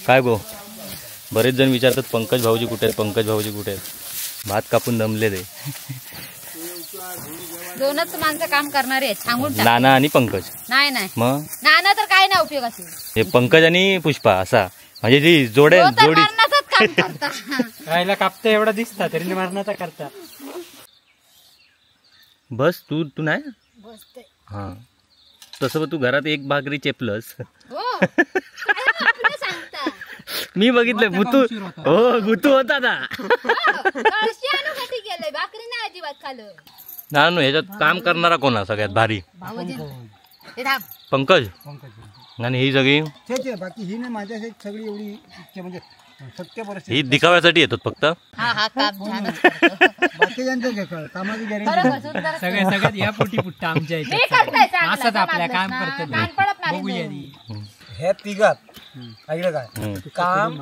काय गो बरेच जण विचारतात पंकज भाऊजी कुठे आहेत, पंकज भाऊजी कुठे आहेत. भात कापून दमले ते. दोनच माणसं काम करणारे आहेत सांगून टाक. नाना आणि पंकज. नाही नाही मग नाना तर काय नाही उपयोगाचे. हे पंकज आणि पुष्पा असा म्हणजे ती जोडी मरणाचंच काम करता. राहायला कापता एवढा दिसता तरी मरणाचा करता. बस तू तू नाही बसते. हा तसं तू घरात एक भाकरी चेपलस. हो काय सांगता. मी बघितलंय भूतू. हो भूतू होता ना. कळशी आणू कधी गेले भाकरी नाही अजिबात खाल्लं. ना ह्याच्यात काम करणारा कोणा सगळ्यात भारी. भाऊजी हे थांब. पंकज आणि ही सगळी बाकी ही नाही माझ्या सगळी एवढी म्हणजे सत्य परिस्थिती ही दिखाव्यासाठी येतात फक्त. हा हा काम छानच करतो. बाकीच्यांचं कामाची गॅरंटी सगळ्यात या पोटी पुट्टा आमच्या हे करताय चांगलं. असंच आपल्या काम करतात. कान पडत नाही बघूया ह्या तिघात ऐकलं काय काम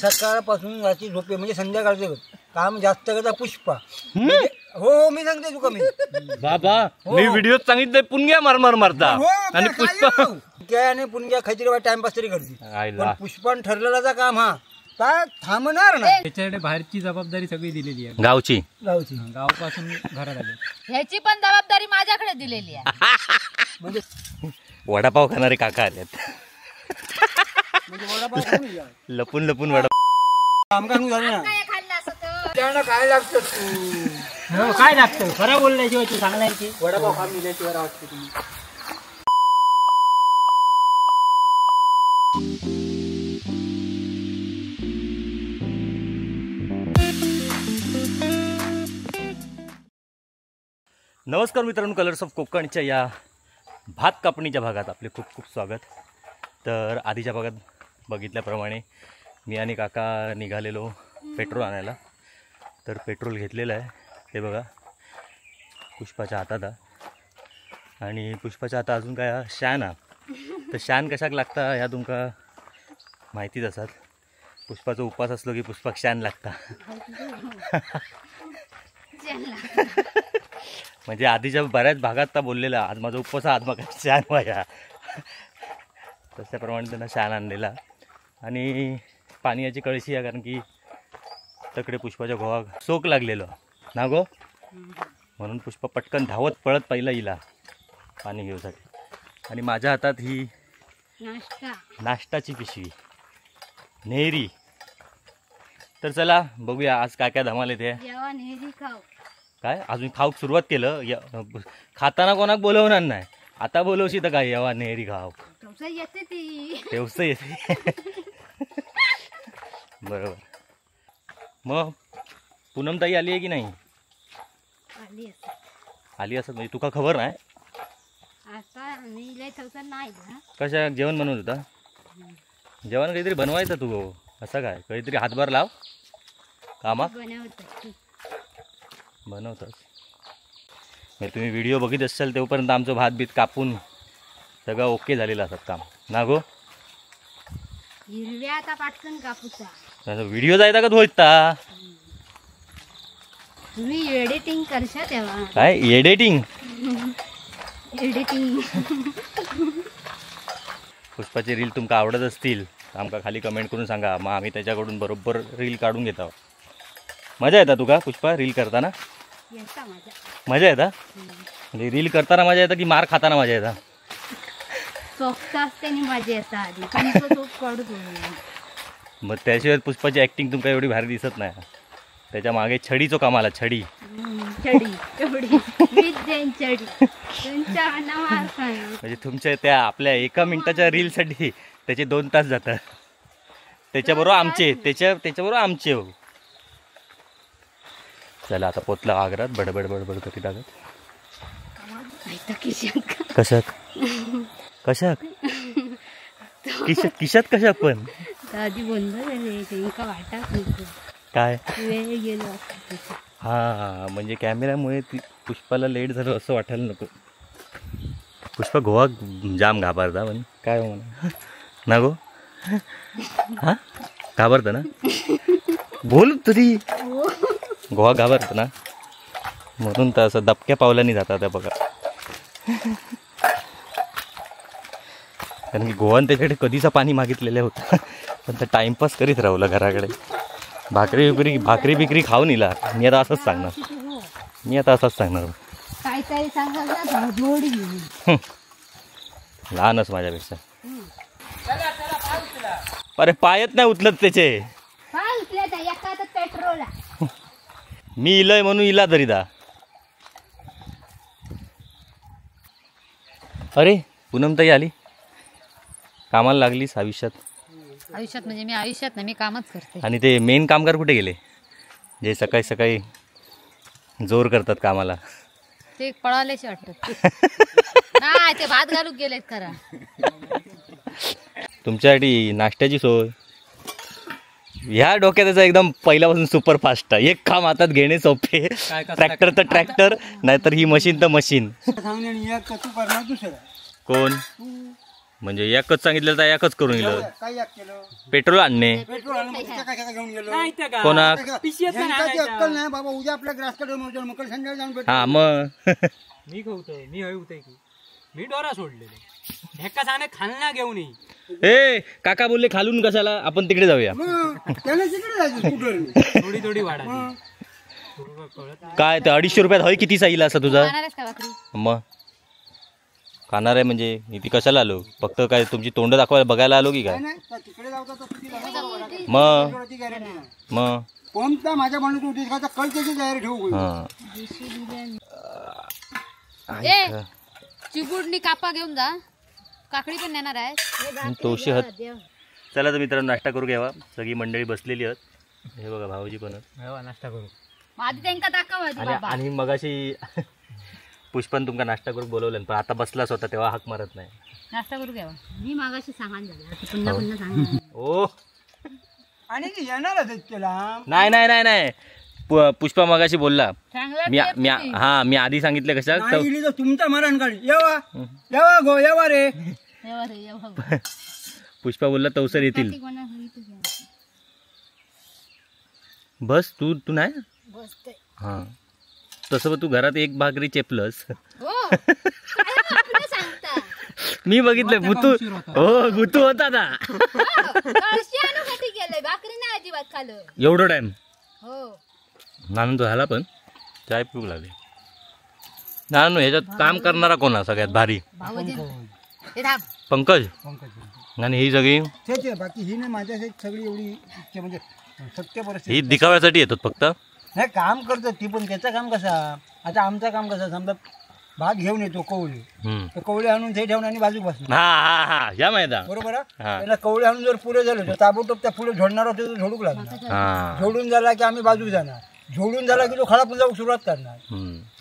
सकाळपासून रात्री झोपे म्हणजे संध्याकाळचे काम जास्त करता पुष्पा. हो मी सांगते तुका मी बाबा मी व्हिडिओ सांगितले पुणग्या मार मारता आणि पुष्पा आणि पुणग्या खायची टाइमपास तरी करते. पुष्पान ठरलेला काम हा काय थांबणार ना. त्याच्याकडे बाहेरची जबाबदारी सगळी दिलेली आहे. गावची गावापासून घरात आले ह्याची पण जबाबदारी माझ्याकडे दिलेली आहे. म्हणजे वडापाव खाणारे काका आलेत. लपून लपून वडापाव काय लागतं काय लागतं खरं बोलण्याची होती सांगण्याची. वडापाव खा मिळाल्याशिवाय वाटतं तुम्ही. नमस्कार मित्रांनो, कलर्स ऑफ कोकणच्या या भात कापणीच्या भागात आपले खूप खूप स्वागत. तर आधीच्या भागात बघितल्याप्रमाणे मी आणि काका निघालेलो पेट्रोल आणायला. तर पेट्रोल घेतलेलं आहे हे बघा पुष्पाच्या हातात. आणि पुष्पाच्या हातात अजून काय शान हा. तर शान कशाक लागता ह्या तुमका माहितीच असतात. पुष्पाचा उपास असलो की पुष्पाक शान लागता. म्हणजे आधीच्या बऱ्याच भागात तर बोललेला आज माझा उपवास आज मग शान व्हाया. तशाप्रमाणे त्यांना शान आणलेला. आणि पाण्याची कळशी आहे कारण की तकडे पुष्पाच्या घोवा सोक लागलेलं ना गो. म्हणून पुष्पा पटकन धावत पळत पहिला येईल पाणी घेऊसाठी. आणि माझ्या हातात ही नाश्ताची पिशवी नेहरी. तर चला बघूया आज काय काय धमाल येते. काय अजून खाऊक सुरुवात केलं. खाताना कोणाक बोलवणार नाही. आता बोलवशी तर काय येवा नेहरी खाऊक तेवस येते. बरोबर. मग पूनमताई आली आहे की नाही. आली असत म्हणजे तुका खबर नाही. कशा जेवण बनवत होता. जेवण काहीतरी बनवायचं तू असं काय काहीतरी हातभार लाव कामात बनवतस. म्हणजे तुम्ही व्हिडिओ बघित असाल तेव्हापर्यंत आमचं भात बीत कापून सगळं ओके झालेलं असत काम ना गो. व्हिडिओ जायचा का धुता तुम्ही एडिटिंग करशा तेव्हा. काय एडिटिंग पुष्पाचे रील तुमका आवडत असतील आमका खाली कमेंट करून सांगा. मग आम्ही त्याच्याकडून बरोबर रील काढून घेत आहोत. मजा येता तुका पुष्पा रील करताना. मजा येता म्हणजे रील करताना मजा येतं की मार खाताना मजा येता. मग त्याशिवाय पुष्पाची ऍक्टिंग तुमका एवढी भारी दिसत नाही. त्याच्या मागे छडीचो कामाला छडी म्हणजे तुमच्या त्या आपल्या एका मिनिटाच्या रीलसाठी त्याचे 2 तास जातात. त्याच्याबरोबर आमचे हो. चला आता पोचला आग्रात. बडबड बडबड कधी टाकत कशाक कशाक किशात कशाक पण काय हा म्हणजे कॅमेऱ्यामुळे पुष्पाला लेट झालं असं वाटायला नको. पुष्पा गोवा जाम घाबरता पण काय हो म्हणा ना गो. हा घाबरतं ना बोल तरी गोवा घाबरतं ना म्हणून तर असं दबक्या पावलांनी जातात त्या बघा. कारण की गोवान त्याच्याकडे कधीचं पाणी मागितलेलं होतं पण तर टाइमपास करीत राहुला घराकडे. भाकरी बिकरी खाऊन इला. मी आता असंच सांगणार. काहीतरी सांगाल जोडी घेऊन. लहानच माझ्यापेक्षा. अरे पायच नाही उचलत त्याचे. काय उचलत आहे? एका हातात पेट्रोल आहे. मी इलय म्हणून इला तरी दा. अरे पूनमताई आली. कामाला लागलीस आयुष्यात. म्हणजे मी आयुष्यात नाही, मी कामच करते. आणि ते मेन कामगार कुठे गेले, जे सकाळी सकाळी जोर करतात कामाला? ते पळालेच वाटत. नाही, ते भात घालून गेलेत खरा. तुमच्यासाठी नाश्त्याची सोय. ह्या डोक्याचा एकदम पहिल्यापासून सुपर फास्ट आहे. एक काम हातात घेणे सोपे. ट्रॅक्टर तर ट्रॅक्टर, नाहीतर ही मशीन तर मशीन. सांगणे आणि एक तू करणार दुसरं. कोण म्हणजे एकच सांगितलं तर एकच करून गेलं. काय याक केलं? पेट्रोल आणणे. पेट्रोल आणून मग कशाला घेऊन गेलो? कोणा ह्यांच्याची अक्कल नाही बाबा. उद्या आपल्या ग्रासकडे मकर संध्याकाळी जाऊन भेटू. हा मग मी खाऊतोय, मी हळवतोय की मी डोरा सोडलेले ढेक्का सांगणे खालना घेऊन ये. ए काका बोलले खालून कशाला, आपण तिकडे जाऊया. मग त्याला तिकडे जायचं स्कूटरने. थोडी वाढा काय ते 250 रुपयात हय किती साईल असा तुझा? खाणारच का भाकरी? मग खाणार आहे म्हणजे इथे कशाला आलो? फक्त काय तुमची तोंड दाखवायला बघायला आलो की काय? नाही तर तिकडे जाऊ तर किती लागेल? मग पेट्रोलची गॅरंटी नाही. मग कोणता माझ्या म्हणून उद्देश का कळ त्याची तयारी ठेवू. हा ए चिबुडनी कापा घेऊन जा. काकडी पण नेणार आहे. तोशी हत. चला तर मित्रांनो नाश्ता करू घ्यावा. सगळी मंडळी बसलेली आहेत. हे बघा भाऊजी पण आहेत. नाश्ता करू. आधी त्यांका दाखव आधी बाबा. आणि मगाशी पुष्पन तुमका नाश्ता करून बोलवलं, पण आता बसलाच होता तेव्हा हाक मारत नाही. नाश्ता करू घ्यावा. मी मागाशी सांगान झालं, आता पुन्हा पुन्हा सांगा. ओ आणि ती येणारच आहेत त्याला. नाही नाही नाही नाही पुष्पा मगाशी बोलला. चांगलं मी आधी सांगितलं कशा नाही गेली तर तुमचा मरण काढी. येवा गो येवा रे. पुष्पा बोलला तवसर येतील. बस तू नाही. बसते. हा तसं तू घरात एक भाकरी चेपलस. हो आपलं सांगता. मी बघितलं भूतू. हो भूतू होता ना. कळशी आणू कधी गेलंय? भाकरी नाही अजिबात खाल्लं. एवढं टाइम हो नानू तो झाला, पण चाय पिऊ लागले. नानू ह्याच्यात काम करणारा कोणा सगळ्यात भारी? भाऊजी हे थांब. पंकज. आणि ही सगळी तेच आहे. बाकी ही नाही माझ्यासाठी सगळी एवढी म्हणजे सत्य परिस्थिती. ही दिखाव्यासाठी येतात फक्त. नाही काम करतात ती, पण त्याचं काम कसा? आता आमचं काम कसं? समजा भात घेऊन येतो कवळी, तर कवळी आणून ते ठेवून आणि बाजूक बसणार. हा हा हा या माहिती आहे. बरोबर आहे. त्याला कवळी आणून जर पुढे झालं तर ताबडतोब त्या पुढे झोडणार होते, झोडूक लागणार. हा झोडून झाला की आम्ही बाजूक जाणार. झोडून झाला की तो खडा पुंजावून सुरुवात करणार.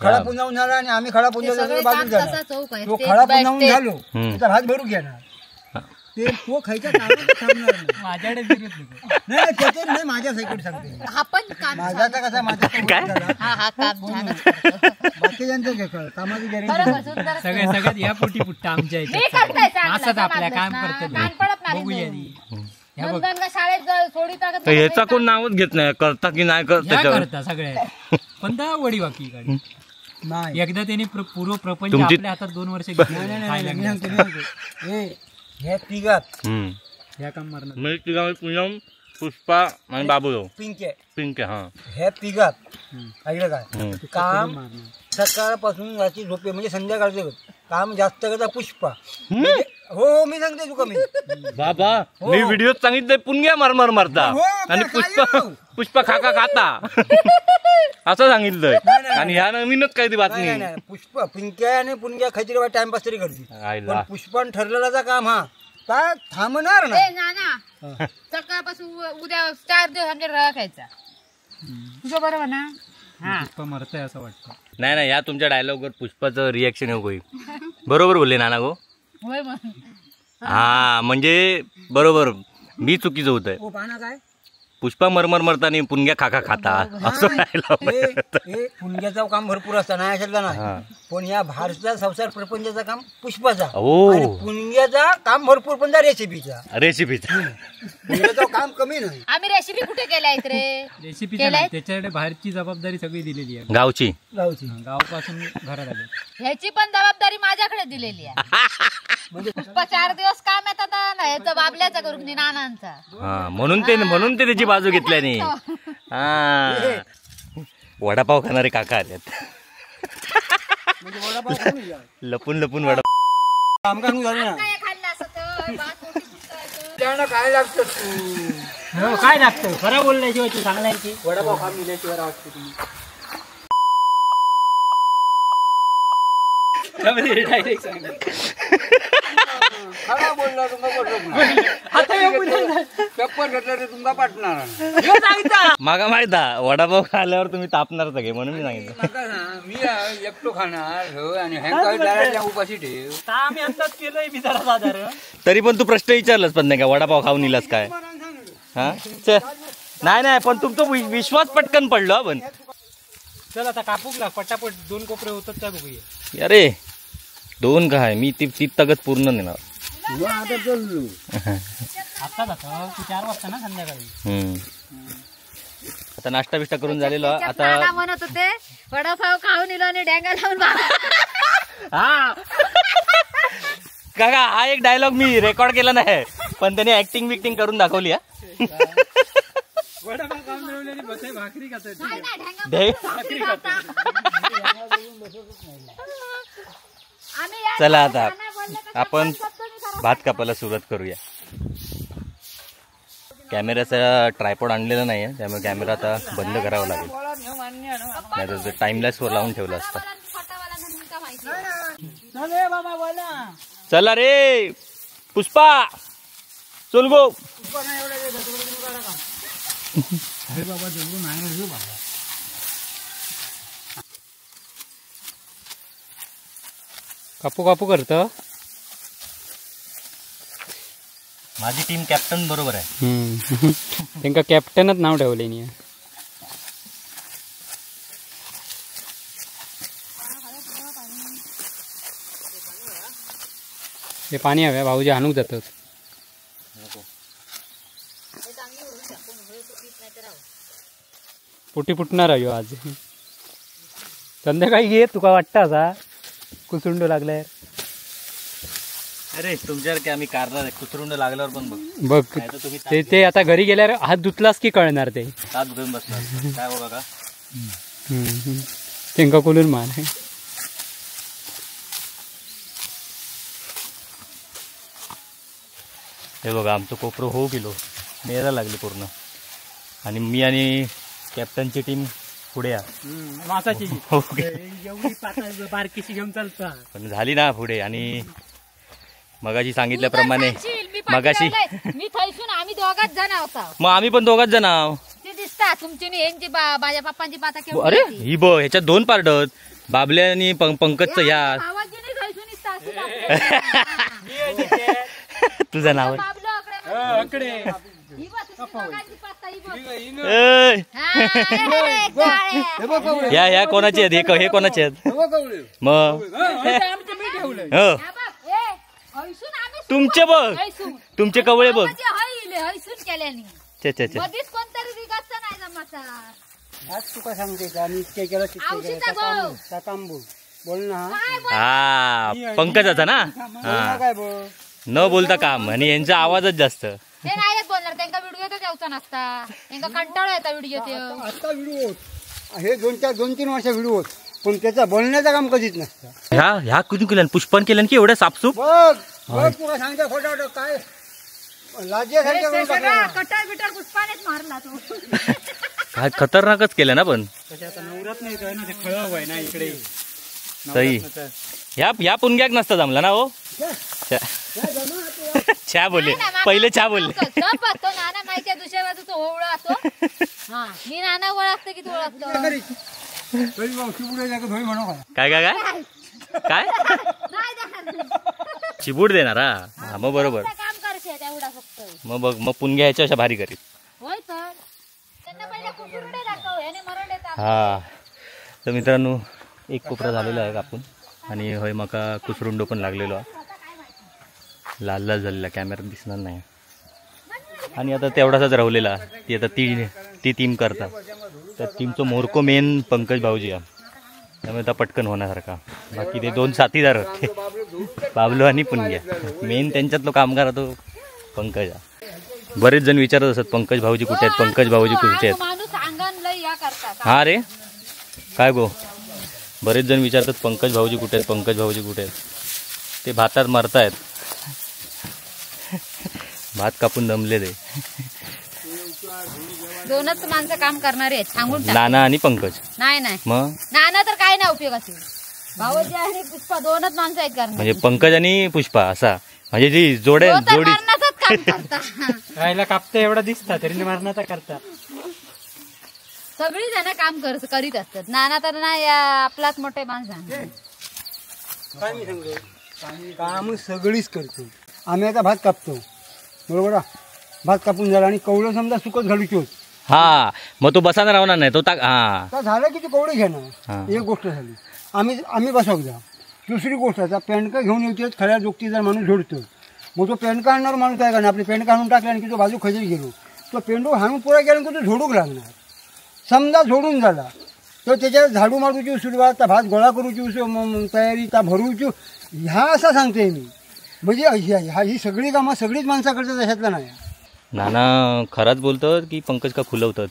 खडा पुंजावून झाला आणि आम्ही खडा पुंजावून बाजूक जाणार. चौक आहे. तो खडा पुंजावून झालो त्याचा भात भरून घेणार. ते तो खायच्या कामात थांबणार नाही. माझ्याकडे फिरत नको. नाही त्याचे नाही, माझ्या साईकडे सांगते. हा पण काम माझ्याचा कसा माझा हा काम छानच करतो. बाकीच्यांचं कामाची गॅरंटी. बरोबर सुंदर. सगळ्यात या पोटी पुट्टा आमच्या मी इथे करताय चांगलं, असंच आपल्या समजलंस काम ना? करतो. कान पडत नाही बघूया दोन. आधी. दोन का शाळेत सोडी टाकत तर ह्याचा कोण नावच घेत नाही, करता की नाही करत ह्या त्याच्यावर. करता सगळ्या पण दा वडी बाकी काढी. नाही एकदा त्यांनी पूर्व प्रपंच तुमची- आपल्या हातात 2 वर्ष नाही, मी सांगतो. ह्या तिघात ह्या काम मारणार. म्हणजे तिघा पूनम, पुष्पा आणि बाबू पिंके पिंक हा. ह्या तिघात ऐकलं काय काम मारणार. सकाळपासून रात्री झोपे म्हणजे संध्याकाळचे काम जास्त करता पुष्पा. हो मी सांगते तुका. मी बाबा मी व्हिडिओ सांगितलंय पुण्या मारमार मारता हो, आणि काय पुष्पा हो? पुष्पा खाका खाता असं सांगितलंय. नाही. आणि ह्या नवीनच काय ती बातमी. नाही नाही पुष्पा पिंक्या आणि पुणक्या खायची वाट टाइमपास तरी करते. आईला. पण पुष्पान ठरलेला काम हा काय थांबणार ना. ए नाना सकाळपासून उद्या 4 दिवस आमच्या रवा खायचा. तुझं बरोबर ना? हा पुष्पा मरतंय असं वाटतं. नाही नाही या तुमच्या डायलॉग वर पुष्पाचं रिॲक्शन येऊ होईल. बरोबर बोलले नाना गो. होय मग. हा म्हणजे बरोबर मी चुकीचं होत आहे. हो पाना काय पुष्पा मरमर मरतानी पुणग्या खाका खाता असं राहिलं. हे पुणग्याचं काम भरपूर असतं नाही असेल का हा. नाही, पण या भारताचा संसार प्रपंचाचं काम पुष्पाचा ओ. आणि पुणग्याचा काम भरपूर पण त्या रेसिपीचा. रेसिपीचा पुणग्याचं काम कमी नाही. आम्ही रेसिपी कुठे केल्यात रे? रेसिपी केलंय? त्याच्याकडे बाहेरची जबाबदारी सगळी दिलेली आहे. गावची. गावची गावापासून घरात आले. ह्याची पण जबाबदारी माझ्याकडे दिलेली आहे. पुष्पा 4 दिवस काम येतात ना, ह्याचं बाबल्याचा करून नानांचा. हा म्हणून ते त्याची बाजू घेतल्याने. हा वडापाव खाणारे काका आल्यात. म्हणजे वडापाव कमी आहे. लपून लपून वडा. काम करून झालं ना काय खाल्लं असं तर भात रोटी पुसकायचं. त्यांना काय लागतं काय लागतं खरं बोलल्याशिवाय तू सांगण्याची. वडापाव खा मिळाल्याशिवाय वाटतं तुम्ही. खरा बोलला तुमका पटलं पेपर घेतलं तर तुमका पटणार. मागा माहिता वडापाव खाल्ल्यावर तुम्ही तापणार सगळे म्हणून मी सांगितलं. नका ना, मी एकटो खाणार हो, आणि ह्यांका दारातल्या उपाशी ठेव. आम्ही अंदाज केलोय मी जरा साधारण. तरी पण तू प्रश्न विचारलास पण नाही का वडापाव खाऊन इलास काय. हा चे. नाही पण तुमचा विश्वास पटकन पडलो पण. चल आता कापूक लाग पटापट 2 कोपरे होतात का बघूया. अरे 2 काय मी ती तगत पूर्ण नेणार. आता चललो आता जातो तू 4 वाजता ना संध्याकाळी. आता नाश्ता बिष्टा करून झालेलो नाना आता. म्हणत होते वडापाव खाऊन इलो आणि डेंगा लावून हा काका हा एक डायलॉग मी रेकॉर्ड केला नाही पण त्याने ऍक्टिंग बिक्टिंग करून दाखवली. वडापाव खाऊन मिळवलेली बसे भाकरी खात चला आता आपण भात कापायला सुरुवात करूया. कॅमेऱ्याचा ट्रायपॉड आणलेला नाहीये त्यामुळे कॅमेरा आता बंद करावा लागेल, नाही तर टाइमलेस वर लावून ठेवला असता. चला रे पुष्पा चल गो. कापू कापू करत. माझी टीम कॅप्टन बरोबर आहे. त्यांना कॅप्टनच नाव ठेवले नाही. हे पाणी हव्या भाऊजी आणूक जातात. पोटी फुटणार आहे आज. संध्याकाळी घे तुका वाटतं असा कुसुंड लागलाय. अरे तुमच्यासारखे आम्ही कारला कुसरुंड लागल्यावर पण बघ बघ नाही तर तुम्ही ते आता घरी गेल्यावर हात धुतलास की कळणार ते. तास घेऊन बसणार काय हो काका. त्यांका कोलून मार. हे बघा आमचं कोपरं हो गेलो मेला लागली पूर्ण आणि मी आणि कॅप्टनची टीम पुढे या. मासाची हो गे. एवढी पातळ बारकीशी घेऊन चालता पण झाली ना पुढे. आणि मगाशी सांगितल्याप्रमाणे मगाशी मी थैसून आम्ही 2घच जण होता. मग आम्ही पण 2घच जण आहो. ते दिसता तुमची आणि यांची माझ्या पप्पांची पाता केवढी अरे होती. ही बघ ह्याच्यात 2 पार्ट आहेत. बाबल्या आणि पंकजचं ह्या. आवाजीने थैसून दिसता असं दाखवलं. तुझं नाव बाबलो अकडे अकडे ही बघ, तुझी दोघांची पाता ही बघ. ए, हा, ए, काळ्या. ह्या कोणाचे आहेत हे कोणाचे आहेत मग हो हा बघ, ए, हैसून आम्ही तुमचे बघ हैसून. तुमचे कवळे बघ. म्हणजे हैले, हैसून केल्यानी. चे मधीच कोणतरी रिगाचं नाही जमाचा. आज तुका सांगते का मी इतके केलं तितके औषधा केलं गो. काम बोल बोल ना. काय बोल- हा पंकजाचा ना. हा काय बोल न बोलता काम आणि यांचा आवाजच जास्त. ते नाही येत बोलणार त्यांना व्हिडिओ तर द्यायचा नसता. त्यांना कंटाळा येता व्हिडिओ ते. आता व्हिडिओ हे 2-3 वर्ष व्हिडिओ पण त्याचा बोलण्याचं काम कधीच नसतं. ह्या कुठून केलं पुष्पन केलं की एवढं सापसूप. बघ बघ तुला सांगते खोटं खोटं काय लाज्यासारख्या करून टाकलं. कटार बिटार पुष्पानेच मारला तो. काय खतरनाकच केलं ना पण. आता नवरात नाही काय ना ते खळव आहे ना इकडे. सई ह्या पुणग्याक नसता जमला ना हो. छा बोलले पहिले छा बोलले. तो नाना माहिती आहे दुसऱ्या बाजूचा ओळखतो. हा मी नाना ओळखतो की तू ओळखतो. काय काय काय काय नाही देणार. चिबूड देणार हा मग बरोबर. काम करते तेवढा फक्त. मग बघ मग पुणग्या ह्याच्या अशा भारी करीत. होय तर हा तर मित्रांनो एक कोपरा झालेला आहे कापून आणि होय मका कुसरुंडो पण लागलेलो आहे लाल लाल झालेला कॅमेऱ्यात दिसणार नाही आणि आता तेवढाच राहिलेला ती आता ती टीम करतात तर टीमचं मोरको मेन पंकज भाऊजी आहे त्यामुळे आता पटकन होण्यासारखा बाकी ते 2 साथीदार होते बाबलो आणि पुणग्या मेन त्यांच्यातलो कामगार तो पंकज आहे बरेच जण विचारत असतात पंकज भाऊजी कुठे आहेत पंकज भाऊजी कुठे आहेत हा रे काय गो बरेच जण विचारतात पंकज भाऊजी कुठे आहेत पंकज भाऊजी कुठे आहेत ते भातात मरतायत भात कापून दमले ते 2च माणसं काम करणारे आहेत सांगून टाक. नाना आणि पंकज नाही मग नाना तर काय नाही उपयोगाचे भाऊजी आणि पुष्पा 2च माणसं आहेत करणार म्हणजे पंकज आणि पुष्पा असा म्हणजे जी जोडी काम करता राहायला कापता एवढा दिसता तरी मारण्याचा करता सगळी जण काम करीत असतात नाना तर नाही आपलाच मोठे माणसं काय मी सांगतो काम सगळीच करतो आम्ही आता भात कापतो बरोबर भात कापून झाला आणि कवळं समजा सुकत घालूची होत हा मग तो बसायला राहणार नाही तो हा आता झालं की ते कवळे हा. घेणार एक गोष्ट झाली आम्ही बसवू द्या दुसरी गोष्ट आता पेंडका घेऊन येते खऱ्या जोगती जर माणूस झोडतो मग तो पेंडका आणणार माणूस काय करणार आपले पेंडका आणून टाकले आणि की तो बाजू खजेरी गेलो तो पेंडू हाणून पुरा गेला की तो झोडूक लागणार समजा झोडून झाला तर त्याच्यात झाडू मारूची सुरुवात त्या भात गोळा करूची तयारी त्या भरूची ह्या असं सांगते मी म्हणजे ही सगळी कामं सगळीच माणसं करतात अशातलं नाही नाना खराच बोलतात की पंकज का खुलवतात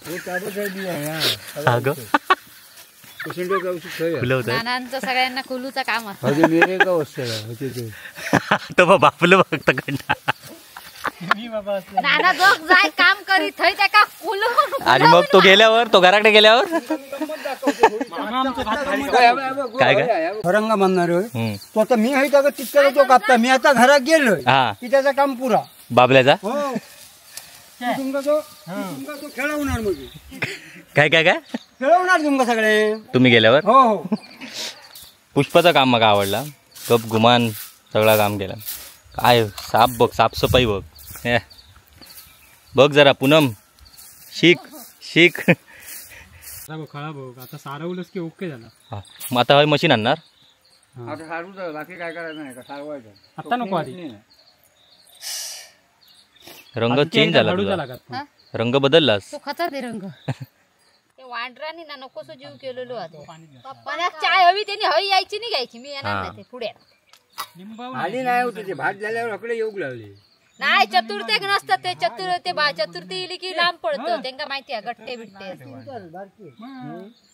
खुलवतात नानांचं सगळ्यांना कुलूचं काम असतं तो बापलं फक्त कंटा नाना जोग जाय काम करीत थंय त्याका कुलून आणि मग तो गेल्यावर तो घराकडे गेल्यावर काय काय फरंगा बांधणार होय हम्म. तो आता मी आहे का तितक्याला तो कापता मी आता घरात गेलोय हा की त्याचं काम पुरा बाबल्याचा हो तुमका तो खेळवणार मग काय काय काय खेळवणार तुमका सगळे तुम्ही गेल्यावर हो हो पुष्पाचं काम मला आवडला गप गुमान सगळं काम केलं काय साफ बघ साफसफाई बघ हे. बघ जरा पूनम शिक खळा बघ आता सारवलंच की ओके झाला हा. मग आता हय मशीन आणणार आता सारू बाकी काय करायचं नाही का सारवायचं आता नको आधी रंग चेंज झाला तुझा. लागत रंग बदललास तू खचा ते रंग ते वांडरानी ना नकोसो जीव केलेलो आता मला चाय हवी त्यांनी हवी यायची नाही घ्यायची मी येणार नाही ते पुढे आली नाही होती ते भात झाल्यावर आपले येऊ लागले नाही चतुर्थीक नसतं ते चतुर्थी येली की लांब पडतं त्यांना माहिती आहे गट्टे बिट्टे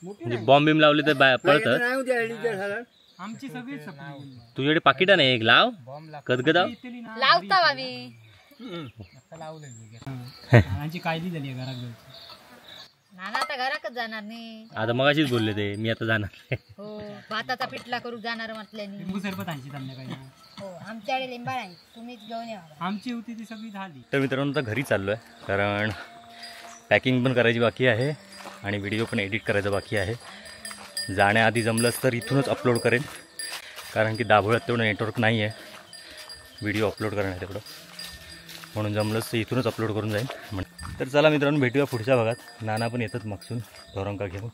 म्हणजे बॉम्ब बिम लावले तर पळतात नाही होती आमची सगळी तुझ्याकडे पाकिटा नाही एक लाव गदगदाव लावता आम्ही नानाची काळजी झाली घरात जायची नाना आता घराकच जाणार नाही आता मगाशीच बोलले ते मी आता जाणार नाही. हो भाताचा पिठला करू जाणार म्हटल्याने लिंबू सरबत आणशी संध्याकाळी हो आमच्याकडे लिंबाळ आहे तुम्हीच घेऊन या आमची होती ती सगळी झाली तर मित्रांनो आता घरी चाललो आहे कारण पॅकिंग पण करायची बाकी आहे आणि व्हिडिओ पण एडिट करायचा बाकी आहे जाण्याआधी जमलंच तर इथूनच अपलोड करेन कारण की दाभोळ्यात तेवढं नेटवर्क नाही आहे व्हिडिओ अपलोड करणार तेवढं म्हणून जमलंच तर इथूनच अपलोड करून जाईन तर चला मित्रांनो भेटूया पुढच्या भागात नाना पण येतात मागसून ढोरंका घेऊन